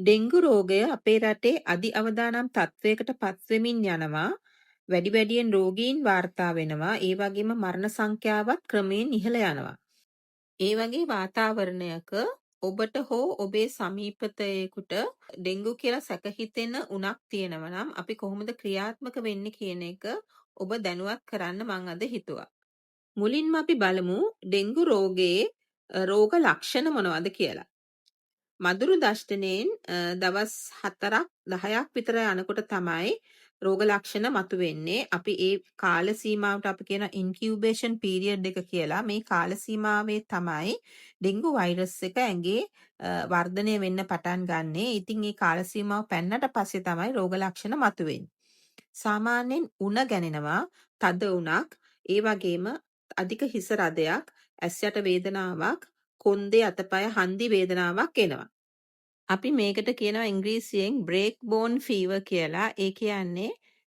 Dengue රෝගය අපේ රටේ අධි අවදානම් තත්ත්වයකට පත්වෙමින් යනවා. වැඩි වැඩියෙන් රෝගීන් වාර්තා වෙනවා. ඒ වගේම මරණ සංඛ්‍යාවත් ක්‍රමයෙන් ඉහළ යනවා. ඒ වගේ වාතාවරණයක ඔබට හෝ ඔබේ සමීපතයෙකුට ඩෙංගු කියලා සැක හිතෙන උණක් තියෙනවා නම් අපි කොහොමද ක්‍රියාත්මක වෙන්නේ කියන එක ඔබ දැනුවත් කරන්න මම අද හිතුවා. මුලින්ම අපි බලමු ඩෙංගු රෝගයේ රෝග ලක්ෂණ මොනවද කියලා. මදුරු දෂ්ටනයෙන් දවස් 4ක් 10ක් විතර යනකොට තමයි රෝග ලක්ෂණ මතුවෙන්නේ. අපි ඒ කාල සීමාවට අපි කියන ඉන්කියුබේෂන් පීරියඩ් එක කියලා. මේ කාල සීමාවේ තමයි ඩෙන්ගු වෛරස් එක ඇඟේ වර්ධනය වෙන්න පටන් ගන්නෙ. ඉතින් මේ කාල සීමාව පැන්නට පස්සේ තමයි රෝග ලක්ෂණ මතුවෙන්නේ. සාමාන්‍යයෙන් උණ ගැනෙනවා, තද උණක්, ඒ වගේම අධික හිස රදයක්, ඇස් යට වේදනාවක්, කොන්දේ අතපය හන්දි වේදනාවක් එනවා. අපි මේකට කියනවා ඉංග්‍රීසියෙන් බ්‍රේක් බෝන් ෆීවර් කියලා. ඒ කියන්නේ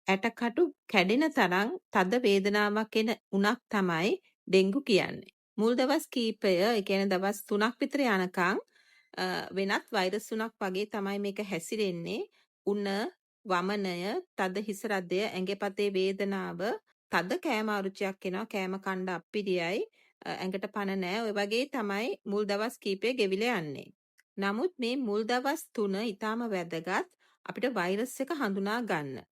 ඇටකටු කැඩෙන තරම් තද වේදනාවක් එන උණක් තමයි ඩෙන්ගු කියන්නේ. මුල් දවස් කීපය, ඒ කියන්නේ දවස් 3ක් විතර යනකම් වෙනත් වෛරස් උණක් වගේ තමයි මේක හැසිරෙන්නේ. උණ, වමනය, තද හිස රදය, ඇඟපතේ වේදනාව, තද කෑම අරුචියක් එනවා, කෑම කන්න අප්පිරියයි, ඇඟට පණ නැහැ. ඔය වගේ තමයි මුල් දවස් කීපය ගෙවිලා යන්නේ. නමුත් මේ මුල් දවස් 3 ඊටාම වැදගත් අපිට වෛරස් එක හඳුනා ගන්න.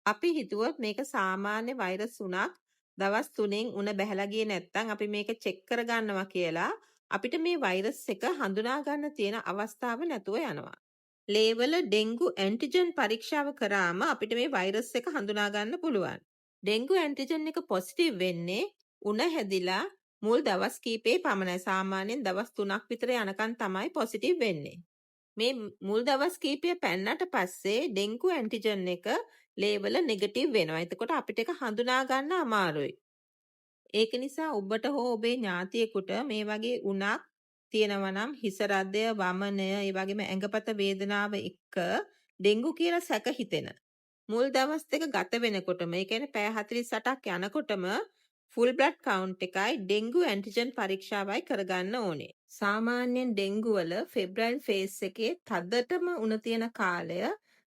අපි හිතුවොත් මේක සාමාන්‍ය වෛරස් උණක් දවස් 3න් උණ බැහැලා ගියේ නැත්නම් අපි මේක චෙක් කරගන්නවා කියලා අපිට මේ වෛරස් එක හඳුනා ගන්න තියෙන අවස්ථාව නැතුව යනවා. ලේවල ඩෙන්ගු ඇන්ටිජන් පරීක්ෂාව කරාම අපිට මේ වෛරස් එක හඳුනා ගන්න පුළුවන්. ඩෙන්ගු ඇන්ටිජන් එක පොසිටිව් වෙන්නේ උණ හැදිලා මුල් දවස් කීපේ පමණයි. සාමාන්‍යයෙන් දවස් 3ක් විතර යනකම් තමයි පොසිටිව් වෙන්නේ. මේ මුල් දවස් කීපය පැන්නට පස්සේ ඩෙන්ගු ඇන්ටිජන් එක ලේවල නෙගටිව් වෙනවා. එතකොට අපිට ඒක හඳුනා ගන්න අමාරුයි. ඒක නිසා ඔබට හෝ ඔබේ ඥාතියෙකුට මේ වගේ උණක් තියෙනවා නම් හිස රදය, වමනය, ඒ වගේම ඇඟපත වේදනාව එක්ක ඩෙන්ගු කියලා සැක හිතෙන මුල් දවස් දෙක ගත වෙනකොටම, ඒ කියන්නේ පැය 48ක් යනකොටම ෆුල් බ්ලඩ් කවුන්ට් එකයි ඩෙන්ගු ඇන්ටිජන් පරීක්ෂාවයි කරගන්න ඕනේ. සාමාන්‍යයෙන් ඩෙන්ගු වල ෆෙබ්‍රයිල් ෆේස් එකේ තදටම උණ තියෙන කාලය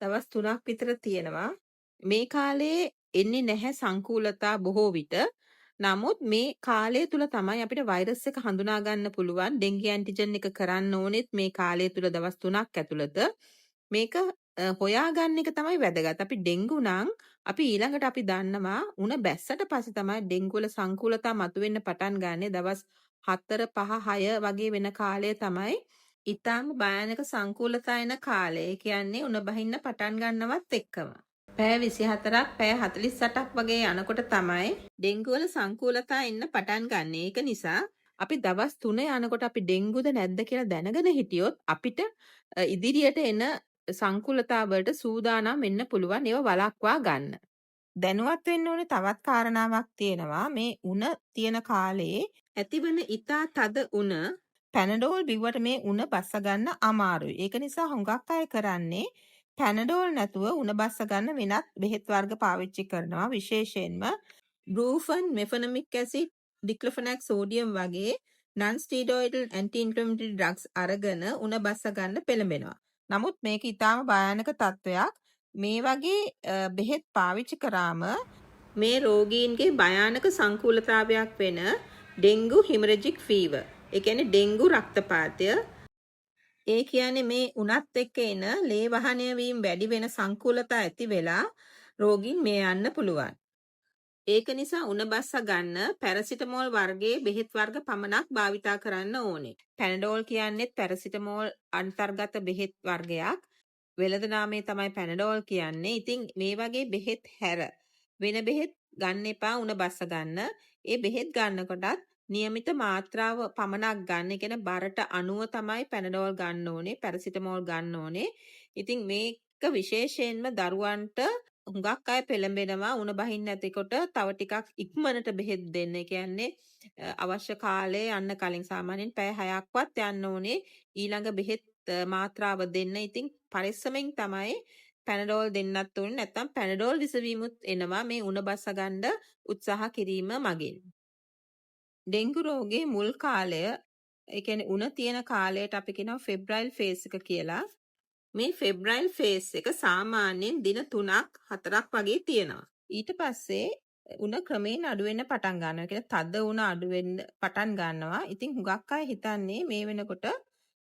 දවස් 3ක් විතර තියෙනවා. මේ කාලේ එන්නේ නැහැ සංකූලතා බොහෝ විට. නමුත් මේ කාලය තුල තමයි අපිට වෛරස් එක හඳුනා ගන්න පුළුවන්. ඩෙන්ගි ඇන්ටිජන් එක කරන්න ඕනෙත් මේ කාලය තුල දවස් 3ක් ඇතුළත. මේක හොයාගන්න එක තමයි වැදගත්. අපි ඩෙන්ගු නම් අපි ඊළඟට අපි දන්නවා උණ බැස්සට පස්සේ තමයි ඩෙන්ගු වල සංකූලතා මතුවෙන්න පටන් ගන්නෙ. දවස් 4 5 6 වගේ වෙන කාලය තමයි ඊටාම භයානක සංකූලතා එන කාලය. ඒ කියන්නේ උණ බහින්න පටන් ගන්නවත් එක්කම. පැය 24ක් පැය 48ක් වගේ යනකොට තමයි ඩෙන්ගු වල සංකූලතා එන්න පටන් ගන්න. ඒක නිසා අපි දවස් 3 යනකොට අපි ඩෙන්ගුද නැද්ද කියලා දැනගෙන හිටියොත් අපිට ඉදිරියට එන සංකූලතා වලට සූදානම් වෙන්න පුළුවන්. ඒව වළක්වා ගන්න. දැනුවත් වෙන්න ඕනේ තවත් කාරණාවක් තියෙනවා. මේ උණ තියෙන කාලේ ඇතිවන ඊතා තද උණ පැනඩෝල් බිව්වට මේ උණ බස්ස ගන්න අමාරුයි. ඒක නිසා හුඟක් අය කරන්නේ පැනඩෝල් නැතුව උණ බස්ස ගන්න වෙනත් බෙහෙත් වර්ග පාවිච්චි කරනවා. විශේෂයෙන්ම බ්‍රූෆන්, මෙෆනමික් ඇසිඩ්, ඩික්ලොෆෙනැක් සෝඩියම් වගේ non steroidal anti inflammatory drugs අරගෙන උණ බස්ස ගන්න පෙළඹෙනවා. නමුත් මේක ඊටාම භයානක තත්වයක්. මේ වගේ බෙහෙත් පාවිච්චි කරාම මේ රෝගීන්ගේ භයානක සංකූලතාවයක් වෙන ඩෙන්ගු හිමරෙජික් ෆීවර්, ඒ කියන්නේ ඩෙන්ගු රක්තපාතය, ඒ කියන්නේ මේ උණත් එක්ක එන ලේ වහනය වීම වැඩි වෙන සංකූලතා ඇති වෙලා රෝගීන් මේ යන්න පුළුවන්. ඒක නිසා උණ බස්ස ගන්න පැරසිටමෝල් වර්ගයේ බෙහෙත් වර්ග පමණක් භාවිතා කරන්න ඕනේ. පැනඩෝල් කියන්නේත් පැරසිටමෝල් අන්තර්ගත බෙහෙත් වර්ගයක්. වෙළඳ නාමය තමයි පැනඩෝල් කියන්නේ. ඉතින් මේ වගේ බෙහෙත් හැර වෙන බෙහෙත් ගන්න එපා උණ බස්ස ගන්න. ඒ බෙහෙත් ගන්නකොටත් નિયમિત මාත්‍රාව පමණක් ගන්න. ඒ කියන්නේ බරට අනුව තමයි පැනඩෝල් ගන්න ඕනේ, පැරසිටමෝල් ගන්න ඕනේ. ඉතින් මේක විශේෂයෙන්ම දරුවන්ට හුඟක් අය පෙළඹෙනවා උණ බහින්න නැතිකොට තව ටිකක් ඉක්මනට බෙහෙත් දෙන්න. ඒ කියන්නේ අවශ්‍ය කාලේ යන්න කලින් සාමාන්‍යයෙන් පැය 6ක්වත් යන්න ඕනේ ඊළඟ බෙහෙත් මාත්‍රාව දෙන්න. ඉතින් පරිස්සමෙන් තමයි පැනඩෝල් දෙන්නත් ඕනේ. නැත්නම් පැනඩෝල් විසවීමුත් එනවා මේ උණ බස්ස ගන්න උත්සාහ කිරීම මගින්. ඩෙන්ගු රෝගයේ මුල් කාලය, ඒ කියන්නේ උණ තියෙන කාලයට අපි කියනවා ෆෙබ්‍රයිල් ෆේස් එක කියලා. මේ ෆෙබ්‍රයිල් ෆේස් එක සාමාන්‍යයෙන් දින 3ක් 4ක් වගේ තියෙනවා. ඊට පස්සේ උණ ක්‍රමයෙන් අඩු වෙන්න පටන් ගන්නවා. ඒ කියන්නේ තද උණ අඩු වෙන්න පටන් ගන්නවා. ඉතින් හුඟක් අය හිතන්නේ මේ වෙනකොට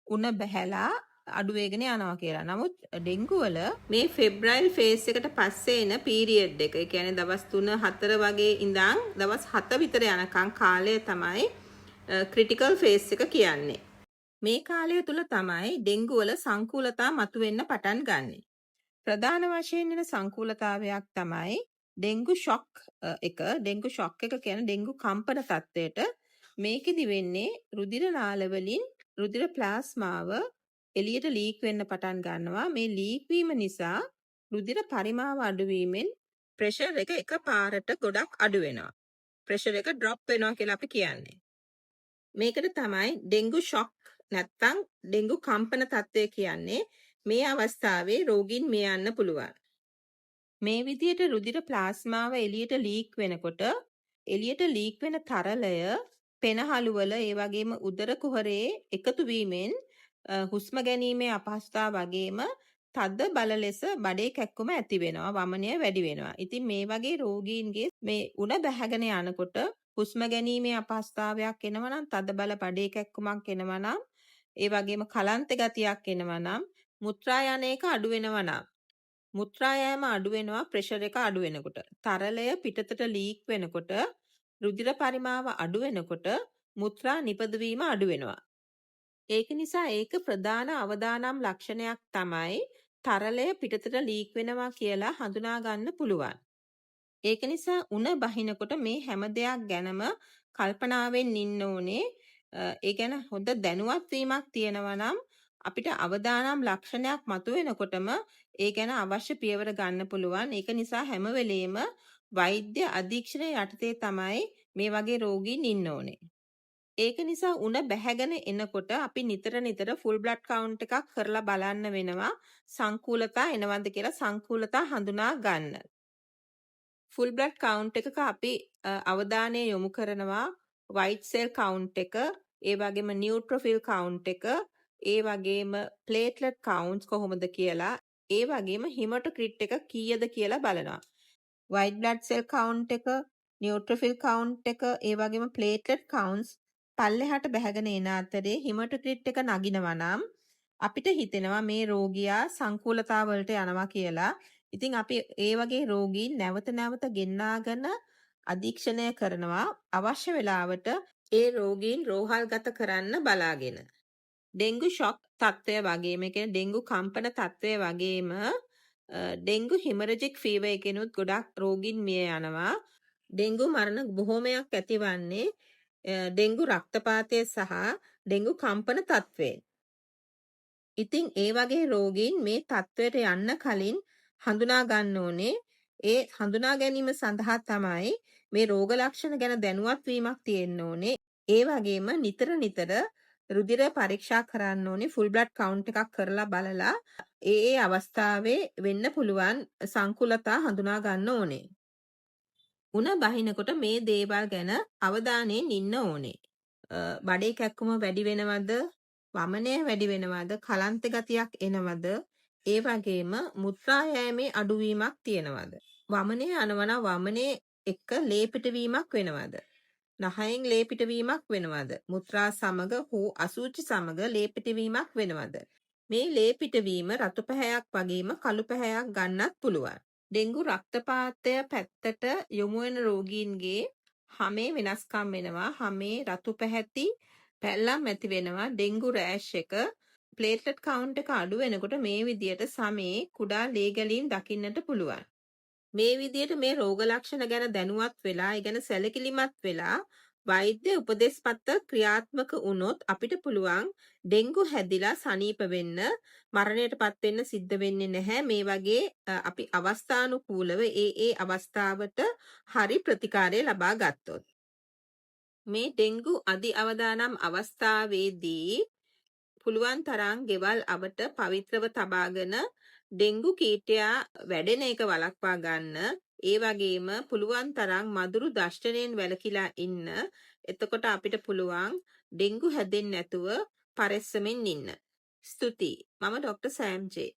උණ බැහැලා අඩු වෙගෙන යනවා කියලා. නමුත් ඩෙන්ගු වල මේ ෆෙබ්‍රයිල් ෆේස් එකට පස්සේ එන පීරියඩ් එක, ඒ කියන්නේ දවස් 3 4 වගේ ඉඳන් දවස් 7 විතර යනකම් කාලය තමයි ක්‍රිටිකල් ෆේස් එක කියන්නේ. මේ කාලය තුල තමයි ඩෙන්ගු වල සංකූලතා මතුවෙන්න පටන් ගන්නෙ. ප්‍රධාන වශයෙන් එන සංකූලතාවයක් තමයි ඩෙන්ගු ෂොක් එක. ඩෙන්ගු ෂොක් එක කියන්නේ ඩෙන්ගු කම්පන තත්ත්වයට. මේකෙදි වෙන්නේ රුධිර නාල වලින් රුධිර ප්ලාස්මාව එළියට ලීක් වෙන්න පටන් ගන්නවා. මේ ලීක් වීම නිසා රුධිර පරිමාව අඩු වීමෙන් ප්‍රෙෂර් එක එකපාරට ගොඩක් අඩු වෙනවා. ප්‍රෙෂර් එක ඩ්‍රොප් වෙනවා කියලා අපි කියන්නේ. මේකට තමයි ඩෙන්ගු ෂොක් නැත්තම් ඩෙන්ගු කම්පන තත්ත්වය කියන්නේ. මේ අවස්ථාවේ රෝගීන් මිය යන්න පුළුවන්. මේ විදියට රුධිර ප්ලාස්මාව එළියට ලීක් වෙනකොට එළියට ලීක් වෙන තරලය පෙනහළු වල ඒ වගේම උදර කුහරයේ එකතු වීමෙන් හුස්ම ගැනීමේ අපහසුතාව වගේම තද බල ලෙස බඩේ කැක්කුම ඇති වෙනවා, වමනය වැඩි වෙනවා. ඉතින් මේ වගේ රෝගීන්ගේ මේ උණ බැහැගෙන යනකොට හුස්ම ගැනීමේ අපහසුතාවයක් එනවා නම්, තද බල බඩේ කැක්කුමක් එනවා නම්, ඒ වගේම කලන්ත ගතියක් එනවා නම්, මුත්‍රා යන එක අඩු වෙනවා නම්, මුත්‍රා යෑම අඩු වෙනවා ප්‍රෙෂර් එක අඩු වෙනකොට. තරලය පිටතට ලීක් වෙනකොට, රුධිර පරිමාව අඩු වෙනකොට මුත්‍රා නිපදවීම අඩු වෙනවා. ඒක නිසා ඒක ප්‍රධාන අවදානම් ලක්ෂණයක් තමයි තරලය පිටතට ලීක් වෙනවා කියලා හඳුනා ගන්න පුළුවන්. ඒක නිසා උණ බහිනකොට මේ හැම දෙයක් ගැනම කල්පනාවෙන් ඉන්න ඕනේ. ඒ ගැන හොඳ දැනුවත් වීමක් තියෙනවා නම් අපිට අවදානම් ලක්ෂණයක් මතුවෙනකොටම ඒ ගැන අවශ්‍ය පියවර ගන්න පුළුවන්. ඒක නිසා හැම වෙලෙම වෛද්‍ය අධීක්ෂණය යටතේ තමයි මේ වගේ රෝගීන් ඉන්න ඕනේ. ඒක නිසා උණ බැහැගෙන එනකොට අපි නිතර ෆුල් බ්ලඩ් කවුන්ට් එකක් කරලා බලන්න වෙනවා. සංකූලතා එනවද කියලා සංකූලතා හඳුනා ගන්න. ෆුල් බ්ලඩ් කවුන්ට් එකක අපි අවධානය යොමු කරනවා white cell count එක, ඒ වගේම neutrophil count එක, ඒ වගේම platelet counts කොහොමද කියලා, ඒ වගේම hematocrit එක කීයද කියලා බලනවා. white blood cell count එක, neutrophil count එක, ඒ වගේම platelet counts පල්ලෙහාට බැහැගෙන එන අතරේ hematocrit එක නගිනවා නම් අපිට හිතෙනවා මේ රෝගියා සංකූලතාව වලට යනවා කියලා. ඉතින් අපි ඒ වගේ රෝගීන් නැවත නැවත ගෙන්නාගෙන අධීක්ෂණය කරනවා අවශ්‍ය වෙලාවට ඒ රෝගීන් රෝහල්ගත කරන්න බලාගෙන. ඩෙන්ගු ෂොක් තත්ත්වය වගේම, ඒ කියන්නේ ඩෙන්ගු කම්පන තත්ත්වය වගේම ඩෙන්ගු හිමරජික් ෆීවර් එකෙනුත් ගොඩක් රෝගීන් මිය යනවා. ඩෙන්ගු මරණ බොහෝමයක් ඇතිවන්නේ ඩෙන්ගු රක්තපාතය සහ ඩෙන්ගු කම්පන තත්ත්වයෙන්. ඉතින් ඒ වගේ රෝගීන් මේ තත්ත්වයට යන්න කලින් හඳුනා ගන්න ඕනේ. ඒ හඳුනා ගැනීම සඳහා තමයි මේ රෝග ලක්ෂණ ගැන දැනුවත් වීමක් තියෙන්න ඕනේ. ඒ වගේම නිතර රුධිර පරීක්ෂා කරන්න ඕනේ. ෆුල් බ්ලඩ් කවුන්ට් එකක් කරලා බලලා ඒ අවස්ථාවේ වෙන්න පුළුවන් සංකූලතා හඳුනා ගන්න ඕනේ. උණ බහිනකොට මේ දේවල් ගැන අවධානයෙන් ඉන්න ඕනේ. බඩේ කැක්කුම වැඩි වෙනවද? වමනය වැඩි වෙනවද? කලන්ත ගතියක් එනවද? ඒ වගේම මුත්‍රා යෑමේ අඩුවීමක් තියෙනවද? වමනය යනවා වමනේ එක්ක ලේ පිටවීමක් වෙනවද? නහයෙන් ලේ පිටවීමක් වෙනවද? මුත්‍රා සමග හෝ අසුචි සමග ලේ පිටවීමක් වෙනවද? මේ ලේ පිටවීම රතු පැහැයක් වගේම කළු පැහැයක් ගන්නත් පුළුවන්. ඩෙන්ගු රක්තපාතය පැත්තට යොමු වෙන රෝගීන්ගේ හමේ වෙනස්කම් වෙනවා. හමේ රතු පැහැති පැල්ලම් ඇති වෙනවා. ඩෙන්ගු රෑෂ් එක, ප්ලේට්ලට් කවුන්ට් එක අඩු වෙනකොට මේ විදියට සමේ කුඩා ලේ ගැලීම් දකින්නට පුළුවන්. මේ විදියට මේ රෝග ලක්ෂණ ගැන දැනුවත් වෙලා, ඒ ගැන සැලකිලිමත් වෙලා වෛද්‍ය උපදෙස් පත්‍ර ක්‍රියාත්මක වුණොත් අපිට පුළුවන් ඩෙන්ගු හැදිලා සනීප වෙන්න, මරණයටපත් වෙන්න සිද්ධ වෙන්නේ නැහැ. මේ වගේ අපි අවස්ථානුකූලව ඒ අවස්ථාවට හරි ප්‍රතිකාරය ලබා ගත්තොත්. මේ ඩෙන්ගු අධි අවදානම් අවස්ථාවේදී පුළුවන් තරම් ගෙවල් අවට පවිත්‍රව තබාගෙන ඩෙන්ගු කීටයා වැඩෙන එක වළක්වා ගන්න. ඒ වගේම පුළුවන් තරම් මදුරු දෂ්ටණයෙන් වැළකීලා ඉන්න. එතකොට අපිට පුළුවන් ඩෙන්ගු හැදෙන්නේ නැතුව පරිස්සමෙන් ඉන්න. ස්තුතියි. මම ඩොක්ටර් සෑම් ජේ.